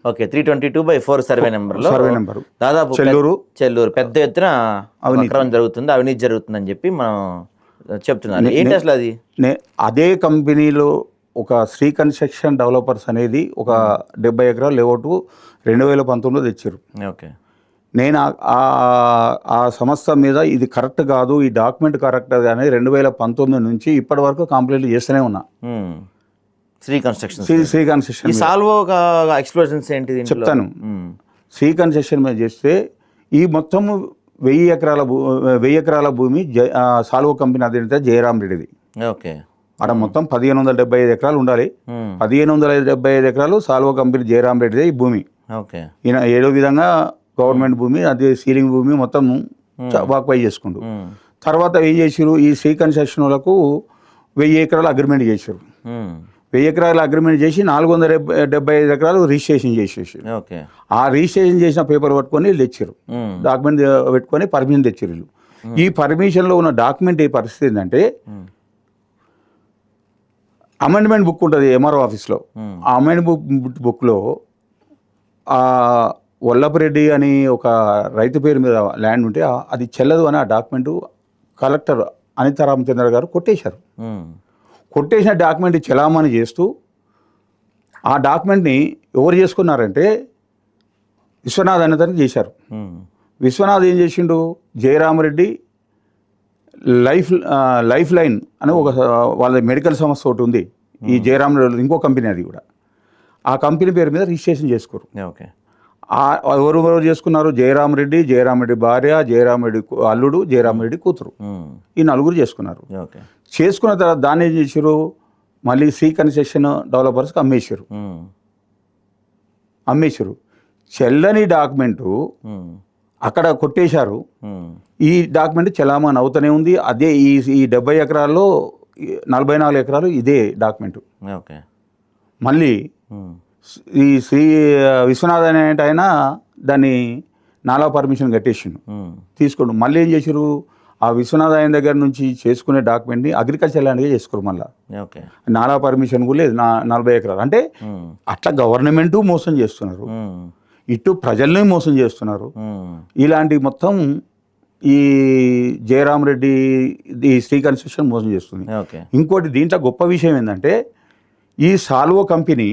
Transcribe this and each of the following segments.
Okay 322/4 survey నెంబర్లో దాదాపు చెల్లూరు పెద్ద ఎత్తున అక్రమం జరుగుతుంది, అవినీతి జరుగుతుందని చెప్పి మనం చెప్తున్నారు. ఏంటి అసలు అది? అదే కంపెనీలో ఒక శ్రీ కన్స్ట్రక్షన్ డెవలపర్స్ అనేది ఒక 70 ఎకరాల లేఅవుట్ 2019లో తెచ్చారు. ఓకే, నేను ఆ సంస్థ మీద ఇది కరెక్ట్ కాదు, ఈ డాక్యుమెంట్ కరెక్ట్ అని 2019 నుంచి ఇప్పటి వరకు కంప్లైంట్ చేస్తూనే ఉన్నా. శ్రీ కన్స్ట్రక్షన్ సాల్వో ఎక్స్ప్లోజన్స్ ఏంటి చెప్తాను. శ్రీ కన్స్ట్రక్షన్ మీద చేస్తే ఈ మొత్తం 1000 ఎకరాల భూమి సాల్వో కంపెనీ అధినేత జయరాం రెడ్డిది. ఓకే, అక్కడ మొత్తం 1575 ఎకరాలు ఉండాలి. 1575 ఎకరాలు సాల్వో కంపెనీ జయరాం రెడ్డిదే ఈ భూమి. ఓకే, ఈయన ఏదో విధంగా గవర్నమెంట్ భూమి, అది సీలింగ్ భూమి మొత్తం వాక్వై చేసుకుంటూ తర్వాత ఏం చేసారు, ఈ శ్రీ కన్స్ట్రక్షన్ వాళ్ళకు 1000 ఎకరాల అగ్రిమెంట్ చేశారు. 1000 ఎకరాల అగ్రిమెంట్ చేసి 475 ఎకరాలు రిజిస్ట్రేషన్ చేసేసి ఆ రిజిస్ట్రేషన్ చేసిన పేపర్ పట్టుకొని తెచ్చారు, డాక్యుమెంట్ పెట్టుకొని పర్మిషన్ తెచ్చారు వీళ్ళు. ఈ పర్మిషన్లో ఉన్న డాక్యుమెంట్ ఏ పరిస్థితి ఏంటంటే, అమెండ్మెంట్ బుక్ ఉంటుంది ఎంఆర్ఓ ఆఫీస్లో. ఆ అమెండ్మెంట్ బుక్లో వల్లభరెడ్డి అని ఒక రైతు పేరు మీద ల్యాండ్ ఉంటే అది చెల్లదు అని ఆ డాక్యుమెంటు కలెక్టర్ అనితా రామచంద్ర గారు కొట్టేశారు. కొట్టేసిన డాక్యుమెంట్ చెలామణి చేస్తూ ఆ డాక్యుమెంట్ని ఎవరు చేసుకున్నారంటే విశ్వనాథ్ అనేదానికి చేశారు. విశ్వనాథ్ ఏం చేసిండు, జయరామరెడ్డి లైఫ్ లైన్ అని ఒక వాళ్ళ మెడికల్ సంస్థ ఒకటి ఉంది, ఈ జయరామరెడ్డి ఇంకో కంపెనీ, అది కూడా ఆ కంపెనీ పేరు మీద రిజిస్ట్రేషన్ చేసుకోరు. ఓకే, ఎవరు చేసుకున్నారు, జయరామరెడ్డి, జయరామరెడ్డి భార్య, జయరామరెడ్డి అల్లుడు, జయరామరెడ్డి కూతురు, ఈ నలుగురు చేసుకున్నారు. చేసుకున్న తర్వాత దాన్ని ఏం చేశారు, మళ్ళీ శ్రీ కన్స్ట్రక్షన్ డెవలపర్స్కి అమ్మేశారు. చెల్లని డాక్యుమెంటు అక్కడ కొట్టేశారు. ఈ డాక్యుమెంట్ చలామణి అవుతూనే ఉంది. అదే ఈ 70 ఎకరాల్లో 44 ఎకరాలు ఇదే డాక్యుమెంటు. మళ్ళీ ఈ శ్రీ విశ్వనాథ్ అనే ఆయన దాన్ని నాలా పర్మిషన్ కట్టేసిండు, తీసుకోండు. మళ్ళీ ఏం చేశారు, ఆ విశ్వనాథ్ ఆయన దగ్గర నుంచి చేసుకునే డాక్యుమెంట్ని అగ్రికల్చర్ ల్యాండ్గా చేసుకోరు. మళ్ళీ నాలా పర్మిషన్ కూడా లేదు. 40 ఎకరాలు అంటే అట్లా గవర్నమెంటు మోసం చేస్తున్నారు, ఇటు ప్రజల్ని మోసం చేస్తున్నారు. ఇలాంటి మొత్తం ఈ జయరాం రెడ్డి ఈ శ్రీ కన్స్ట్రక్షన్ మోసం చేస్తుంది. ఇంకోటి దీంట్లో గొప్ప విషయం ఏంటంటే, ఈ సాల్వో కంపెనీ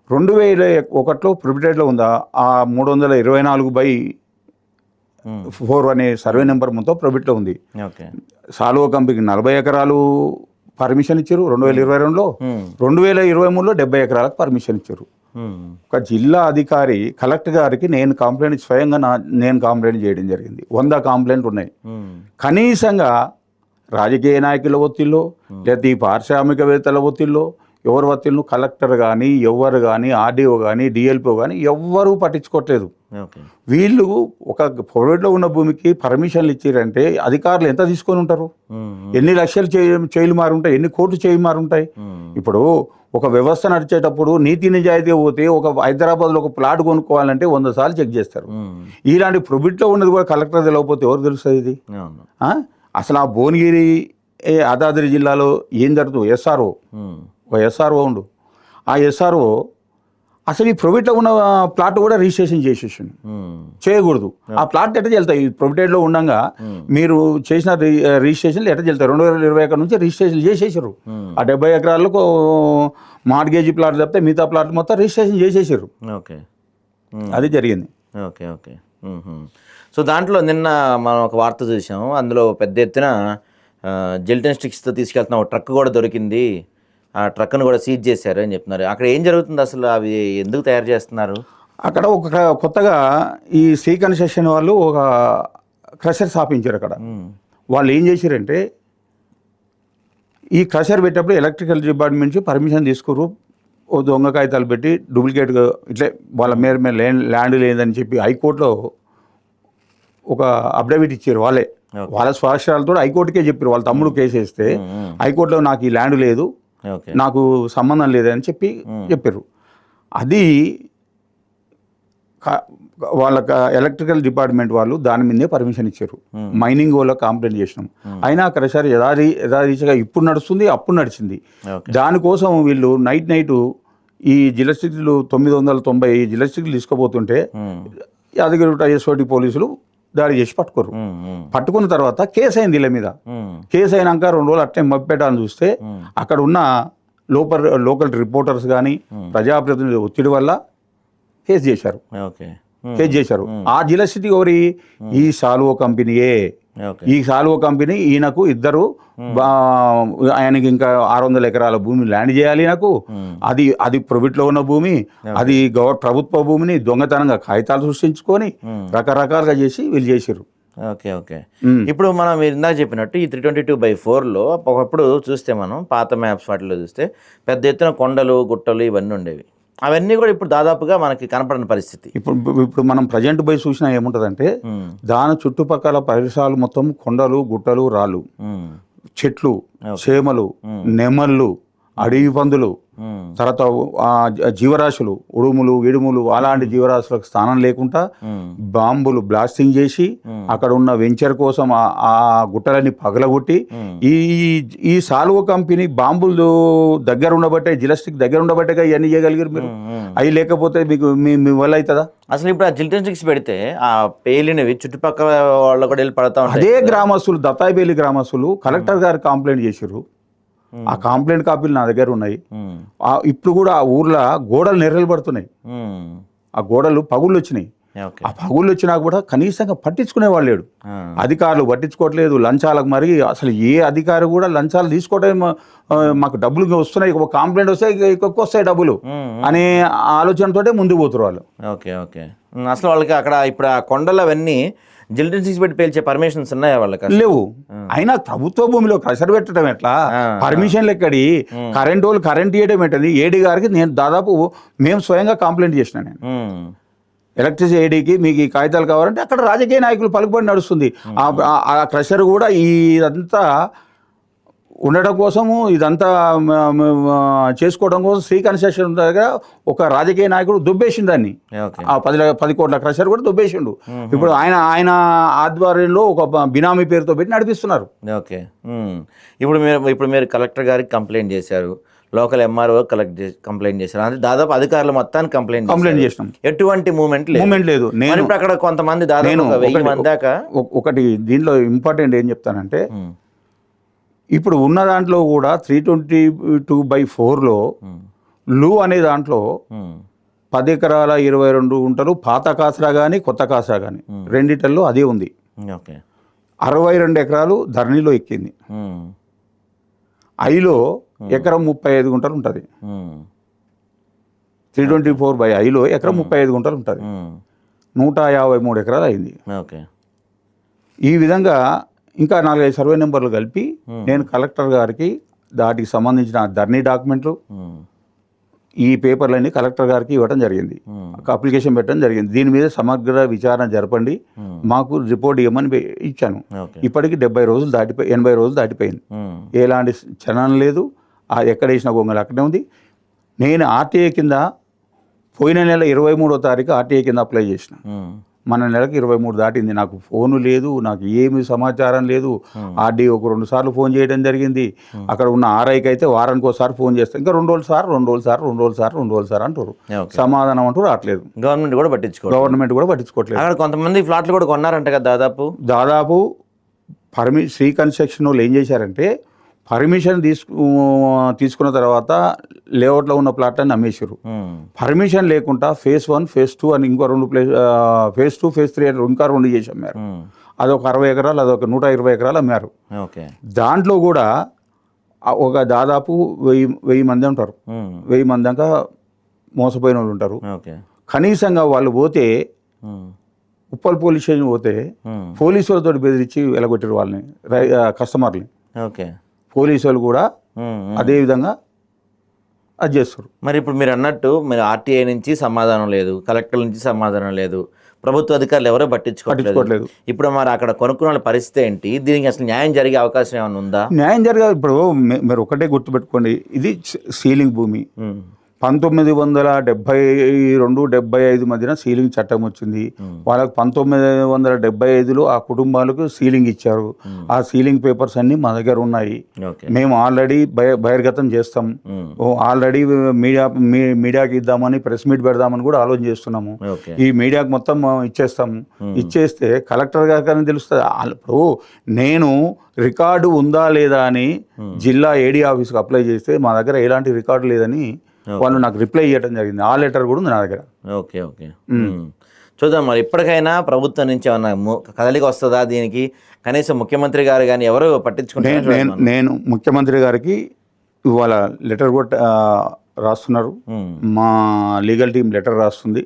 2001లో ప్రిపరేటర్లో ఉందా, ఆ 324/4 అనే సర్వే నెంబర్ మొత్తం ప్రైవేట్లో ఉంది. సాల్వో కంపెనీకి 40 ఎకరాలు పర్మిషన్ ఇచ్చారు 2022లో. 2023లో 70 ఎకరాలకు పర్మిషన్ ఇచ్చారు. ఒక జిల్లా అధికారి కలెక్టర్ గారికి నేను స్వయంగా నేను కంప్లైంట్ చేయడం జరిగింది. 100 కంప్లైంట్లు ఉన్నాయి. కనీసంగా రాజకీయ నాయకుల ఒత్తిళ్ళు, లేదా ఈ పారిశ్రామికవేత్తల ఒత్తిళ్ళు, ఎవరు ఒత్తిళ్ళు, కలెక్టర్ కానీ, ఎవరు కానీ, ఆర్డీఓ కానీ, డిఎల్పిఓ కానీ ఎవ్వరూ పట్టించుకోవట్లేదు. వీళ్ళు ఒక ప్రైవేట్లో ఉన్న భూమికి పర్మిషన్లు ఇచ్చారంటే అధికారులు ఎంత తీసుకొని ఉంటారు, ఎన్ని లక్షలు చేయలు మారుంటాయి, ఎన్ని కోట్లు చేయలు మారుంటాయి. ఇప్పుడు ఒక వ్యవస్థ నడిచేటప్పుడు నీతి నిజాయితీ పోతే ఒక హైదరాబాద్లో ఒక ప్లాట్ కొనుక్కోవాలంటే 100 సార్లు చెక్ చేస్తారు. ఇలాంటి ప్రైవేట్లో ఉన్నది కూడా కలెక్టర్ తెలియకపోతే ఎవరు తెలుస్తుంది ఇది? అసలు ఆ భువనగిరి యాదాద్రి జిల్లాలో ఏం జరుగుతుంది, ఎస్ఆర్ఓ ఒక ఎస్ఆర్ఓ ఉండు, ఆ ఎస్ఆర్ఓ అసలు ఈ ప్రైవేట్లో ఉన్న ప్లాట్ కూడా రిజిస్ట్రేషన్ చేసేసాను, చేయకూడదు. ఆ ప్లాట్ ఎట్లా చెల్తాయి, ప్రైవేట్లో ఉండగా మీరు చేసిన రిజిస్ట్రేషన్లు ఎట్లా చెల్తాయి? 2021 నుంచి రిజిస్ట్రేషన్ చేసేసారు. ఆ 70 ఎకరాలకు మార్గేజీ ప్లాట్ తప్పితే మిగతా ప్లాట్ మొత్తం రిజిస్ట్రేషన్ చేసేసారు. అది జరిగింది. Okay okay. సో దాంట్లో నిన్న మనం ఒక వార్త చూసాము, అందులో పెద్ద ఎత్తున జెల్టన్ స్టిక్స్తో తీసుకెళ్తున్న ఒక ట్రక్ కూడా దొరికింది, ఆ ట్రక్ను కూడా సీజ్ చేశారు అని చెప్తున్నారు. అక్కడ ఏం జరుగుతుంది అసలు, అవి ఎందుకు తయారు చేస్తున్నారు? అక్కడ ఒక కొత్తగా ఈ శ్రీ కన్స్ట్రక్షన్ వాళ్ళు ఒక క్రషర్ స్థాపించారు. అక్కడ వాళ్ళు ఏం చేశారంటే, ఈ క్రషర్ పెట్టేటప్పుడు ఎలక్ట్రికల్ డిపార్ట్మెంట్ నుంచి పర్మిషన్ తీసుకురు, ఓ దొంగ కాగితాలు పెట్టి డూప్లికేట్గా ఇట్లే వాళ్ళ మీద ల్యాండ్ లేదని చెప్పి హైకోర్టులో ఒక అఫిడవిట్ ఇచ్చారు. వాళ్ళ స్వాక్షరాలతో హైకోర్టుకే చెప్పారు. వాళ్ళ తమ్ముడు కేసు వేస్తే హైకోర్టులో నాకు ఈ ల్యాండ్ లేదు, నాకు సంబంధం లేదని చెప్పారు. అది వాళ్ళ ఎలక్ట్రికల్ డిపార్ట్మెంట్ వాళ్ళు దాని మీదే పర్మిషన్ ఇచ్చారు. మైనింగ్ వాళ్ళకి కంప్లైంట్ చేసినాం, అయినా క్రషర్ యథారీతిగా ఇప్పుడు నడుస్తుంది, అప్పుడు నడిచింది. దానికోసం వీళ్ళు నైట్ ఈ జిల్లాస్టిక్లు 990 జిల్లాస్టిక్లు తీసుకుపోతుంటే యాదగిరిగుట్ట ఎస్ఓటి పోలీసులు దాడి చేసి పట్టుకోరు. పట్టుకున్న తర్వాత కేసు అయింది వీళ్ళ మీద. కేసు అయినాక 2 రోజులు అట్టే మప్పెట్టాలని చూస్తే అక్కడ ఉన్న లోకల్ రిపోర్టర్స్ కానీ ప్రజాప్రతినిధుల ఒత్తిడి వల్ల కేసు చేశారు. ఆ జిల్లాసిటీ ఎవరి ఈ సాల్వో కంపెనీయే. ఈ సాల్వో కంపెనీ ఈయనకు ఇద్దరు ఆయనకి ఇంకా 600 ఎకరాల భూమి ల్యాండ్ చేయాలి. నాకు అది ప్రైవేట్లో ఉన్న భూమి, అది ప్రభుత్వ భూమిని దొంగతనంగా కాగితాలు సృష్టించుకొని రకరకాలుగా చేసి వీళ్ళు చేశారు. ఓకే. ఇప్పుడు మనం మీరు ఇందాక చెప్పినట్టు ఈ 322/4లో ఒకప్పుడు చూస్తే మనం పాత మ్యాప్స్ వాటిలో చూస్తే పెద్ద ఎత్తున కొండలు గుట్టలు ఇవన్నీ ఉండేవి. అవన్నీ కూడా ఇప్పుడు దాదాపుగా మనకి కనపడని పరిస్థితి. ఇప్పుడు మనం ప్రజెంట్ పోయి చూసినా ఏముంటుందంటే దాని చుట్టుపక్కల పరిసరాలు మొత్తం కొండలు గుట్టలు రాళ్ళు, చెట్లు, చేమలు, నెమళ్ళు, అడవి పందులు, తర్వాత జీవరాశులు, ఉడుములు ఇడుములు అలాంటి జీవరాశులకు స్థానం లేకుండా బాంబులు బ్లాస్టింగ్ చేసి అక్కడ ఉన్న వెంచర్ కోసం ఆ గుట్టలన్నీ పగలగొట్టి ఈ సాల్వో కంపెనీ బాంబులు దగ్గర ఉండబట్టే జిల్లాస్టిక్ దగ్గర ఉండబట్టే ఇవన్నీ చేయగలిగారు మీరు. అవి లేకపోతే మీకు మీ వల్ల అవుతుందా? అసలు ఇప్పుడు ఆ జిల్టెన్స్టిక్స్ పెడితే ఆ పేలినవి చుట్టుపక్కల వాళ్ళు కూడా వెళ్ళి పడతా ఉంటారు. అదే గ్రామస్తులు దత్తాయిబేలి గ్రామస్తులు కలెక్టర్ గారు కంప్లైంట్ చేశారు. ఆ కంప్లైంట్ కాపీలు నా దగ్గర ఉన్నాయి. ఇప్పుడు కూడా ఆ ఊర్లో గోడలు నెర్రలు పడుతున్నాయి. ఆ గోడలు పగుళ్ళు వచ్చినాయి. ఆ పగుళ్ళు వచ్చినా కూడా కనీసంగా పట్టించుకునేవాళ్ళు లేడు. అధికారులు పట్టించుకోవట్లేదు. లంచాలకు మరి అసలు ఏ అధికారి కూడా లంచాలు తీసుకోవటం, మాకు డబ్బులు వస్తున్నాయి, ఒక కంప్లైంట్ వస్తే ఎక్కువ వస్తాయి డబ్బులు అనే ఆలోచనతోటే ముందుకు పోతారు వాళ్ళు. ఓకే. అసలు వాళ్ళకి అక్కడ ఇప్పుడు ఆ కొండలు అవన్నీ జిల్టెన్స్టిక్స్ పెట్టి పేల్చే పర్మిషన్స్ ఉన్నాయా వాళ్ళకి? లేవు. అయినా ప్రభుత్వ భూమిలో క్రషర్ పెట్టడం ఎట్లా? పర్మిషన్లు ఎక్కడి? కరెంట్ వాళ్ళు కరెంట్ ఇవ్వడం ఏంటది? ఏడీ గారికి నేను దాదాపు మేము స్వయంగా కంప్లైంట్ చేసిన. నేను ఎలక్ట్రిసిటీ ఏడీకి మీకు ఈ కాగితాలు కావాలంటే అక్కడ రాజకీయ నాయకులు పలుకుబడి నడుస్తుంది. ఆ క్రషర్ కూడా ఇదంతా ఉండడం కోసము, ఇదంతా చేసుకోవడం కోసం శ్రీ కన్స్ట్రక్షన్ దగ్గర ఒక రాజకీయ నాయకుడు దుబ్బేసిండు దాన్ని. ఆ 10 కోట్ల క్రషర్ కూడా దుబ్బేసిండు. ఇప్పుడు ఆయన ఆధ్వర్యంలో ఒక బినామీ పేరుతో పెట్టి నడిపిస్తున్నారు. ఓకే. ఇప్పుడు మీరు కలెక్టర్ గారికి కంప్లైంట్ చేశారు, లోకల్ ఎంఆర్ఓ కంప్లైంట్ చేశారు, అంటే దాదాపు అధికారులు మొత్తానికి కంప్లైంట్ చేసినాం. ఎటువంటి మూమెంట్ లేదు. నేను ఇప్పుడు అక్కడ కొంతమంది దాదాపు 1000 మంది దాకా. ఒకటి దీనిలో ఇంపార్టెంట్ ఏం చెప్తానంటే, ఇప్పుడు ఉన్న దాంట్లో కూడా 322/4లో లూ అనే దాంట్లో 10 ఎకరాల 22 గుంటలు పాత కాసరా కానీ కొత్త కాసరా కానీ రెండిటల్లో అదే ఉంది. 62 ఎకరాలు ధరణిలో ఎక్కింది. ఐలో ఎకరం 35 గుంటలు ఉంటుంది. 324/5లో ఎకరం 35 గుంటలు ఉంటుంది. 153 ఎకరాలు అయింది. ఈ విధంగా ఇంకా 4-5 సర్వే నెంబర్లు కలిపి నేను కలెక్టర్ గారికి దాటికి సంబంధించిన ధరణి డాక్యుమెంట్లు, ఈ పేపర్లన్నీ కలెక్టర్ గారికి ఇవ్వడం జరిగింది. అప్లికేషన్ పెట్టడం జరిగింది. దీని మీద సమగ్ర విచారణ జరపండి, మాకు రిపోర్ట్ ఇవ్వమని ఇచ్చాను. ఇప్పటికి 70 రోజులు 80 రోజులు దాటిపోయింది. ఎలాంటి చలనం లేదు. ఎక్కడ వేసిన గొంగలు అక్కడే ఉంది. నేను ఆర్టీఐ కింద పోయిన నెల 23వ తారీఖు ఆర్టీఐ కింద అప్లై చేసిన. మన నెలకు 23 దాటింది. నాకు ఫోను లేదు, నాకు ఏమి సమాచారం లేదు. ఆర్డీఓకు 2 సార్లు ఫోన్ చేయడం జరిగింది. అక్కడ ఉన్న ఆర్ఐకి అయితే వారానికి ఒకసారి ఫోన్ చేస్తాను. ఇంకా 2 రోజులు సార్ అంటారు. సమాధానం అంటూ రావట్లేదు. గవర్నమెంట్ కూడా పట్టించుకోవట్లేదు. అక్కడ కొంతమంది ఫ్లాట్లు కూడా కొన్నారంట కదా. దాదాపు శ్రీ కన్స్ట్రక్షన్ వాళ్ళు ఏం చేశారంటే, పర్మిషన్ తీసుకున్న తర్వాత లేఅవుట్లో ఉన్న ప్లాట్లను అమ్మేసారు. పర్మిషన్ లేకుండా phase 1, phase 2 అని ఇంకో 2 phase 2, phase 3 అని ఇంకా 2 చేసి అమ్మారు. అదొక 60 ఎకరాలు, అదొక 120 ఎకరాలు అమ్మారు. దాంట్లో కూడా ఒక దాదాపు 1000 మంది ఉంటారు. 1000 మంది దాకా మోసపోయిన వాళ్ళు ఉంటారు. కనీసంగా వాళ్ళు పోతే ఉప్పల్ పోలీస్ స్టేషన్ పోతే పోలీసు వాళ్ళతో బెదిరించి వెలగొట్టారు వాళ్ళని, కస్టమర్ని. పోలీసు వాళ్ళు కూడా అదే విధంగా అది చేస్తారు. మరి ఇప్పుడు మీరు అన్నట్టు మీరు ఆర్టీఐ నుంచి సమాధానం లేదు, కలెక్టర్ నుంచి సమాధానం లేదు, ప్రభుత్వ అధికారులు ఎవరో పట్టించుకోవట్లేదు. ఇప్పుడు మరి అక్కడ కొనుక్కున్న పరిస్థితి ఏంటి? దీనికి అసలు న్యాయం జరిగే అవకాశం ఏమైనా ఉందా? న్యాయం ఇప్పుడు మీరు ఒకటే గుర్తుపెట్టుకోండి, ఇది సీలింగ్ భూమి. 1972-75 మధ్యన సీలింగ్ చట్టం వచ్చింది. వాళ్ళకి 1975లో ఆ కుటుంబాలకు సీలింగ్ ఇచ్చారు. ఆ సీలింగ్ పేపర్స్ అన్నీ మా దగ్గర ఉన్నాయి. ఓకే. మేము ఆల్రెడీ బహిర్గతం చేస్తాం. ఆల్రెడీ మీడియాకి ఇద్దామని, ప్రెస్ మీట్ పెడదామని కూడా ఆలోచన చేస్తున్నాము. ఓకే. ఈ మీడియాకి మొత్తం ఇచ్చేస్తాము. ఇచ్చేస్తే కలెక్టర్ గారికి తెలుస్తుంది. ఇప్పుడు నేను రికార్డు ఉందా లేదా అని జిల్లా ఏడీ ఆఫీస్కి అప్లై చేస్తే మా దగ్గర ఎలాంటి రికార్డు లేదని వాళ్ళు నాకు రిప్లై ఇవ్వడం జరిగింది. ఆ లెటర్ కూడా ఉంది నా దగ్గర. ఓకే. ఓకే. చూద్దాం మరి ఇప్పటికైనా ప్రభుత్వం నుంచి ఏమన్నా కదలిక వస్తుందా దీనికి? కనీసం ముఖ్యమంత్రి గారు కానీ ఎవరు పట్టించుకుంటారు? నేను ముఖ్యమంత్రి గారికి ఇవాళ లెటర్ కూడా రాస్తున్నారు. మా లీగల్ టీం లెటర్ రాస్తుంది.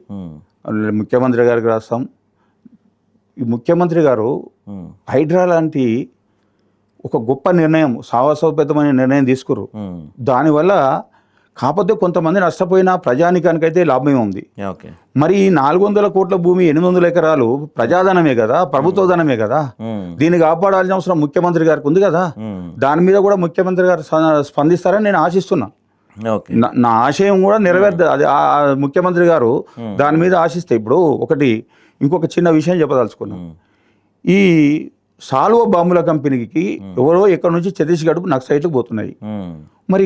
ముఖ్యమంత్రి గారికి రాస్తాం. ఈ ముఖ్యమంత్రి గారు హైడ్రా లాంటి ఒక గొప్ప నిర్ణయం, సాహసోపేతమైన నిర్ణయం తీసుకురు. దానివల్ల కాకపోతే కొంతమంది నష్టపోయిన ప్రజానికానికైతే లాభమే ఉంది. ఓకే. మరి ఈ 400 కోట్ల భూమి, 800 ఎకరాలు ప్రజాధనమే కదా, ప్రభుత్వ ధనమే కదా. దీన్ని కాపాడాల్సిన అవసరం ముఖ్యమంత్రి గారికి ఉంది కదా. దాని మీద కూడా ముఖ్యమంత్రి గారు స్పందిస్తారని నేను ఆశిస్తున్నా. నా ఆశయం కూడా నెరవేరుతుంది. అది ముఖ్యమంత్రి గారు దాని మీద ఆశిస్తే. ఇప్పుడు ఇంకొక చిన్న విషయం చెప్పదలుచుకున్నాం. ఈ సాల్వ బాంబుల కంపెనీకి ఎవరో ఇక్కడ నుంచి ఛత్తీస్గఢ్ నక్సలైట్లకు పోతున్నాయి. మరి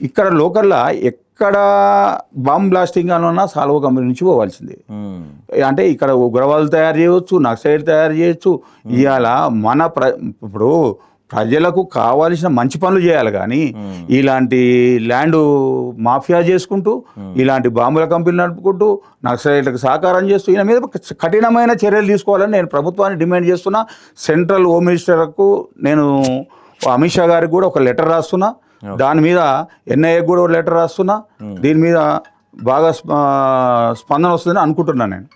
ఇక్కడ లోకల్లా ఎక్కడ బాంబ్ బ్లాస్టింగ్ అన్నా సాల్వ కంపెనీ నుంచి పోవాల్సిందే. అంటే ఇక్కడ ఉగ్రవాదులు తయారు చేయవచ్చు, నక్సలైట్ తయారు చేయొచ్చు. ఇవాళ ఇప్పుడు ప్రజలకు కావాల్సిన మంచి పనులు చేయాలి కానీ ఇలాంటి ల్యాండ్ మాఫియా చేసుకుంటూ, ఇలాంటి బాంబుల కంపెనీలు నడుపుకుంటూ, నక్సలైట్లకు సహకారం చేస్తూ ఈయన మీద కఠినమైన చర్యలు తీసుకోవాలని నేను ప్రభుత్వాన్ని డిమాండ్ చేస్తున్నా. సెంట్రల్ హోమ్ మినిస్టర్కు నేను అమిత్ షా గారికి కూడా ఒక లెటర్ రాస్తున్నా. దాని మీద ఎన్ఐఏకి కూడా ఒక లెటర్ రాస్తున్నా. దీని మీద బాగా స్పందన వస్తుందని అనుకుంటున్నాను నేను.